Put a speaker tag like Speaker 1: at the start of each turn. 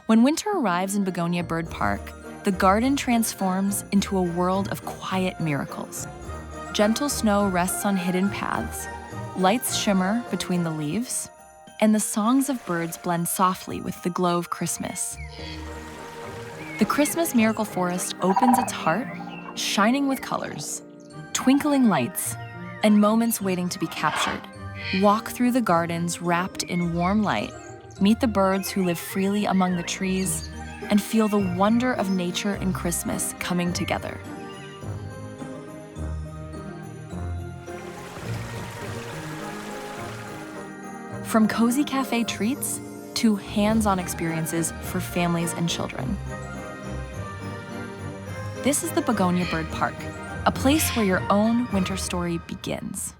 Speaker 1: When winter arrives in Begonia Bird Park, the garden transforms into a world of quiet miracles. Gentle snow rests on hidden paths, lights shimmer between the leaves, and the songs of birds blend softly with the glow of Christmas. The Christmas Miracle Forest opens its heart, shining with colors, twinkling lights, and moments waiting to be captured. Walk through the gardens wrapped in warm light, meet the birds who live freely among the trees, and feel the wonder of nature and Christmas coming together. From cozy cafe treats to hands-on experiences for families and children. This is the Begonia Bird Park, a place where your own winter story begins.